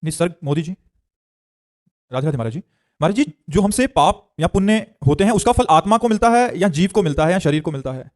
निसर्ग मोदी जी, राधे राधे महाराज जी। महाराज जी, जो हमसे पाप या पुण्य होते हैं उसका फल आत्मा को मिलता है या जीव को मिलता है या शरीर को मिलता है?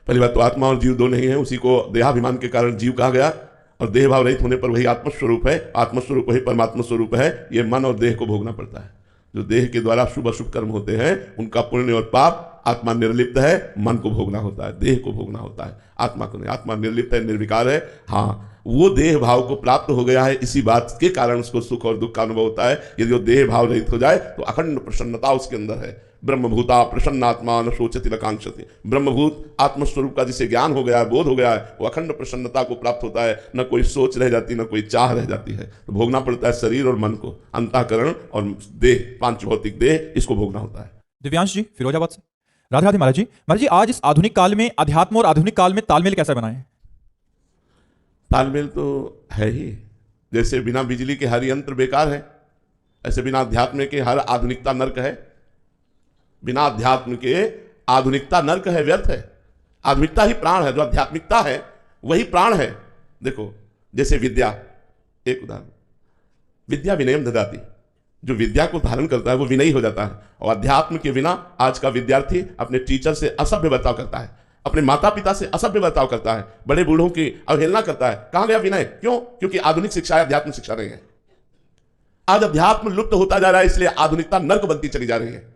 पहली बात तो आत्मा और जीव दो नहीं है, उसी को देहाभिमान के कारण जीव कहा गया, और देह भाव रहित होने पर वही आत्मस्वरूप है, आत्मस्वरूप वही परमात्मा स्वरूप है। ये मन और देह को भोगना पड़ता है। जो देह के द्वारा शुभ अशुभ कर्म होते हैं उनका पुण्य और पाप आत्मा निर्लिप्त है, मन को भोगना होता है, देह को भोगना होता है, आत्मा को नहीं। आत्मा निर्लिप्त है, निर्विकार है। हाँ, वो देह भाव को प्राप्त हो गया है, इसी बात के कारण उसको सुख और दुख का अनुभव होता है। यदि वो देह भाव रहित हो जाए तो अखंड प्रसन्नता उसके अंदर है। ब्रह्मभूता प्रसन्नात्मा न शोचति न कांक्षति। ब्रह्मभूत आत्मस्वरूप का जिसे ज्ञान हो गया है, बोध हो गया है, वो अखंड प्रसन्नता को प्राप्त होता है। न कोई सोच रह जाती, न कोई चाह रह जाती है। तो भोगना पड़ता है शरीर और मन को, अंतःकरण और देह, पांच भौतिक देह, इसको भोगना होता है। दिव्यांश जी फिरोजाबाद से, राधे राधे महाराज जी। महाराज जी, आज इस आधुनिक काल में अध्यात्म और आधुनिक काल में तालमेल कैसे बनाएं? तालमेल तो है ही। जैसे बिना बिजली के हर यंत्र बेकार है, ऐसे बिना अध्यात्म के हर आधुनिकता नर्क है। बिना अध्यात्म के आधुनिकता नर्क है, व्यर्थ है। आधुनिकता ही प्राण है, जो आध्यात्मिकता है वही प्राण है। देखो, जैसे विद्या, एक उदाहरण, विद्या विनयम ददाति। जो विद्या को धारण करता है वो विनयी हो जाता है। और अध्यात्म के बिना आज का विद्यार्थी अपने टीचर से असभ्य बर्ताव करता है, अपने माता पिता से असभ्य बर्ताव करता है, बड़े बूढ़ों की अवहेलना करता है। कहां गया विनय? क्यों? क्योंकि आधुनिक शिक्षा है, अध्यात्म शिक्षा नहीं है। आज अध्यात्म लुप्त होता जा रहा है, इसलिए आधुनिकता नर्क बनती चली जा रही है।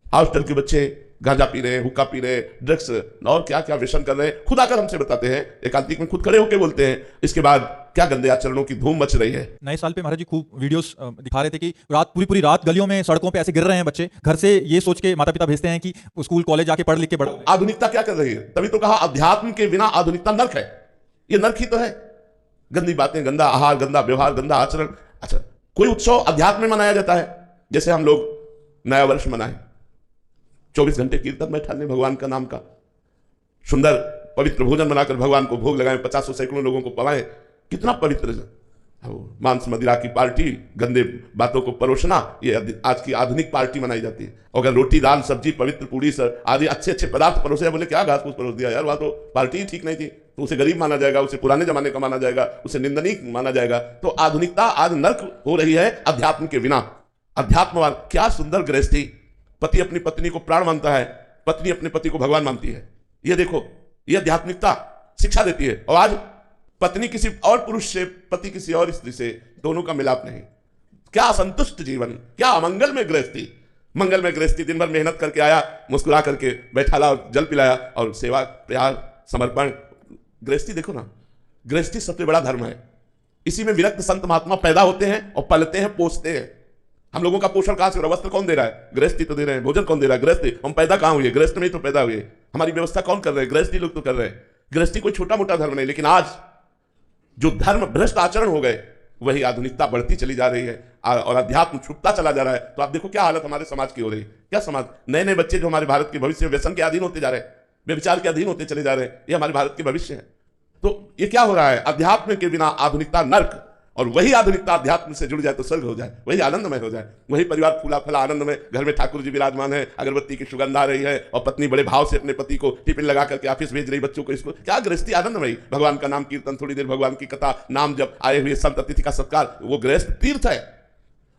हॉस्टल के बच्चे गांजा पी रहे हैं, हुक्का पी रहे हैं, ड्रग्स और क्या क्या व्यसन कर रहे हैं। खुद आकर हमसे बताते हैं, एकांतिक में खुद खड़े होकर बोलते हैं। इसके बाद क्या गंदे आचरणों की धूम मच रही है। नए साल पे महाराज जी खूब वीडियोस दिखा रहे थे कि रात पूरी रात गलियों में, सड़कों पे ऐसे गिर रहे हैं बच्चे। घर से ये सोच के माता पिता भेजते हैं कि स्कूल कॉलेज जाके पढ़ लिख के बढ़ो। आधुनिकता क्या कर रही है? तभी तो कहा अध्यात्म के बिना आधुनिकता नर्क है। ये नर्क ही तो है। गंदी बातें, गंदा आहार, गंदा व्यवहार, गंदा आचरण। अच्छा, कोई उत्सव अध्यात्म में मनाया जाता है। जैसे हम लोग नया वर्ष मनाए, 24 घंटे कीर्तन में ठाने भगवान का नाम का, सुंदर पवित्र भोजन बनाकर भगवान को भोग लगाएं, 50 सैकड़ों लोगों को पवाएं। कितना पवित्र। मांस मदिरा की पार्टी, गंदे बातों को परोसना, ये आज की आधुनिक पार्टी मनाई जाती है। अगर रोटी दाल सब्जी पवित्र पूरी सर आदि अच्छे अच्छे पदार्थ परोसे, बोले क्या घास फूस परोस दिया यार, वहां तो पार्टी ही ठीक नहीं थी, तो उसे गरीब माना जाएगा, उसे पुराने जमाने का माना जाएगा, उसे निंदनीय माना जाएगा। तो आधुनिकता आज नर्क हो रही है अध्यात्म के बिना। अध्यात्मवान, क्या सुंदर गृहस्थी। पति अपनी पत्नी को प्राण मानता है, पत्नी अपने पति को भगवान मानती है। ये देखो, ये आध्यात्मिकता शिक्षा देती है। और आज पत्नी किसी और पुरुष से, पति किसी और स्त्री से, दोनों का मिलाप नहीं। क्या असंतुष्ट जीवन, क्या अमंगल में गृहस्थी। मंगल में गृहस्थी, दिन भर मेहनत करके आया, मुस्कुरा करके बैठा ला और जल पिलाया और सेवा, प्यार, समर्पण। गृहस्थी देखो ना, गृहस्थी सबसे बड़ा धर्म है। इसी में विरक्त संत महात्मा पैदा होते हैं और पलते हैं, पोसते हैं। हम लोगों का पोषण कहां से हो रहा है? वस्त्र कौन दे रहा है? गृहस्थी तो दे रहे हैं। भोजन कौन दे रहा है? गृहस्थी। हम पैदा कहां हुए? गृहस्थ में ही तो पैदा हुए। हमारी व्यवस्था कौन कर रहे हैं? गृहस्थी लोग तो कर रहे हैं। गृहस्थी कोई छोटा मोटा धर्म नहीं। लेकिन आज जो धर्म भ्रष्ट आचरण हो गए, वही आधुनिकता बढ़ती चली जा रही है और अध्यात्म छुपता चला जा रहा है। तो आप देखो क्या हालत हमारे समाज की हो रही है। क्या समाज, नए नए बच्चे जो हमारे भारत के भविष्य व्यसन के अधीन होते जा रहे हैं, व्यभिचार के अधीन होते चले जा रहे हैं। ये हमारे भारत के भविष्य है। तो ये क्या हो रहा है? अध्यात्म के बिना आधुनिकता नर्क, और वही आधुनिकता अध्यात्म से जुड़ जाए तो स्वर्ग हो जाए, वही आनंदमय हो जाए। वही परिवार फूला फला आनंद में, घर में ठाकुर जी विराजमान है, अगरबत्ती की सुगंध आ रही है, और पत्नी बड़े भाव से अपने पति को टिफिन लगा करके ऑफिस भेज रही, बच्चों को स्कूल। क्या गृहस्थी आनंदमयी। भगवान का नाम कीर्तन, थोड़ी देर भगवान की कथा, नाम जब, आए हुए संत अतिथि का सत्कार। वो गृहस्थ तीर्थ है।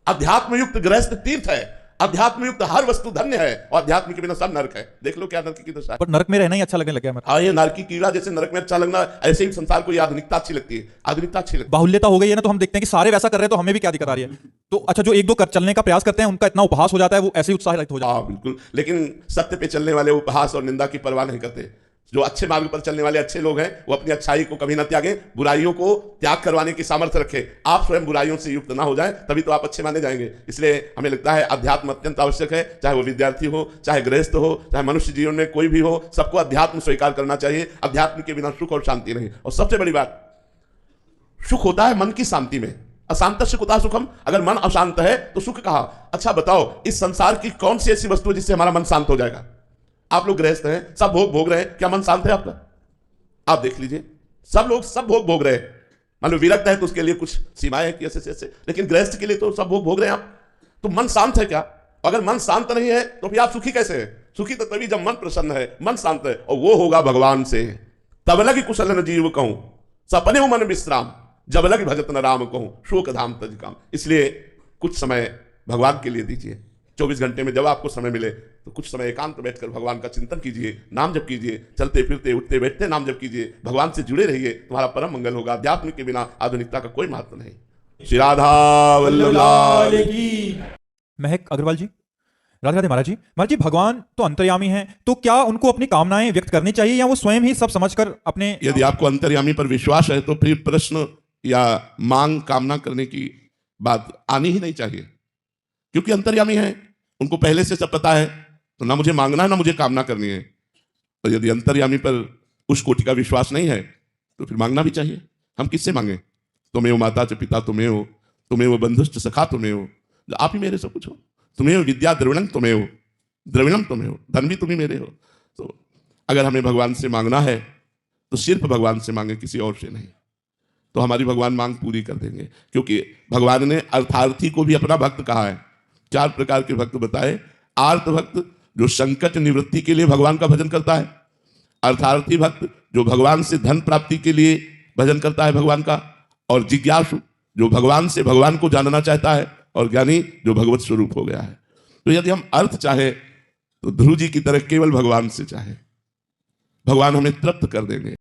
अध्यात्म युक्त गृहस्थ तीर्थ है। अध्यात्म युक्त हर वस्तु धन्य है, और अध्यात्म के बिना सब नरक है। देख लो क्या नरक की दशा है। पर नरक में रहना ही अच्छा लगने लग गया। हाँ, ये नरक की कीड़ा जैसे नरक में अच्छा लगना, ऐसे ही संसार को ये आधुनिकता अच्छी लगती है। आधुनिकता अच्छी लगती है। बाहुल्यता हो गई है ना, तो हम देखते हैं कि सारे वैसा कर रहे हैं, तो हमें भी क्या दिक्कत आ रही है। तो अच्छा, जो एक दो चलने का प्रयास करते हैं उनका इतना उपहास हो जाता है, वो ऐसे ही उत्साहित हो जाता है। हाँ बिल्कुल, लेकिन सत्य पे चलने वाले उपहास और निंदा की परवाह नहीं करते। जो अच्छे मार्ग पर चलने वाले अच्छे लोग हैं, वो अपनी अच्छाई को कभी ना त्यागे, बुराइयों को त्याग करवाने की सामर्थ्य रखे। आप स्वयं बुराइयों से युक्त ना हो जाएं, तभी तो आप अच्छे माने जाएंगे। इसलिए हमें लगता है अध्यात्म अत्यंत आवश्यक है। चाहे वो विद्यार्थी हो, चाहे गृहस्थ हो, चाहे मनुष्य जीवन में कोई भी हो, सबको अध्यात्म स्वीकार करना चाहिए। अध्यात्म के बिना सुख और शांति नहीं। और सबसे बड़ी बात, सुख होता है मन की शांति में। अशांत से कुतः सुखम। अगर मन अशांत है तो सुख कहा। अच्छा बताओ, इस संसार की कौन सी ऐसी वस्तु है जिससे हमारा मन शांत हो जाएगा? आप लोग गृहस्थ हैं, सब भोग भोग रहे हैं, क्या मन शांत है आपका? आप देख लीजिए, सब लोग सब भोग भोग रहे हैं। मान लो विरक्त है तो उसके लिए कुछ सीमाएं हैं कि ऐसे ऐसे, लेकिन गृहस्थ के लिए तो सब भोग भोग रहे हैं आप। तो मन शांत है क्या? अगर मन शांत नहीं है तो फिर आप सुखी कैसे है? सुखी तो तभी जब मन प्रसन्न है, मन शांत है, और वो होगा भगवान से। तब लगी कुशल न जीव कहूं, सपने मन विश्राम। जब लग भजत न राम कहूं शोक धाम तज काम। इसलिए कुछ समय भगवान के लिए दीजिए। 24 घंटे में जब आपको समय मिले तो कुछ समय एकांत बैठकर भगवान का चिंतन कीजिए, नाम जप कीजिए, चलते फिरते उठते बैठते नाम जप कीजिए, भगवान से जुड़े रहिए, तुम्हारा परम मंगल होगा। अध्यात्म के बिना आधुनिकता का कोई महत्व नहीं। श्री राधा वल्लभ लाल की। महक अग्रवाल जी, राधे राधे महाराज जी। महाराज जी, भगवान तो अंतर्यामी हैं, तो क्या उनको अपनी कामनाएं व्यक्त करनी चाहिए या वो स्वयं ही सब समझकर अपने? यदि आपको अंतर्यामी पर विश्वास है तो फिर प्रश्न या मांग कामना करने की बात आनी ही नहीं चाहिए, क्योंकि अंतर्यामी है, उनको पहले से सब पता है, तो ना मुझे मांगना है ना मुझे कामना करनी है। तो यदि अंतर्यामी पर उस कोटि का विश्वास नहीं है तो फिर मांगना भी चाहिए। हम किससे मांगे? तुम्हें वो माता च पिता तुम्हें हो, तुम्हें वो बंधुश्च सखा तुम्हें हो, आप ही मेरे सब कुछ हो, तुम्हें हो विद्या द्रविणम तुम्हें हो, द्रविणम तुम्हें हो, धन भी तुम ही मेरे हो। तो अगर हमें भगवान से मांगना है तो सिर्फ भगवान से मांगे, किसी और से नहीं, तो हमारी भगवान मांग पूरी कर देंगे। क्योंकि भगवान ने अर्थार्थी को भी अपना भक्त कहा है। 4 प्रकार के भक्त बताए। आर्त भक्त जो संकट निवृत्ति के लिए भगवान का भजन करता है, अर्थार्थी भक्त जो भगवान से धन प्राप्ति के लिए भजन करता है भगवान का, और जिज्ञासु जो भगवान से भगवान को जानना चाहता है, और ज्ञानी जो भगवत स्वरूप हो गया है। तो यदि हम अर्थ चाहे तो ध्रुव जी की तरह केवल भगवान से चाहे, भगवान हमें तृप्त कर देंगे।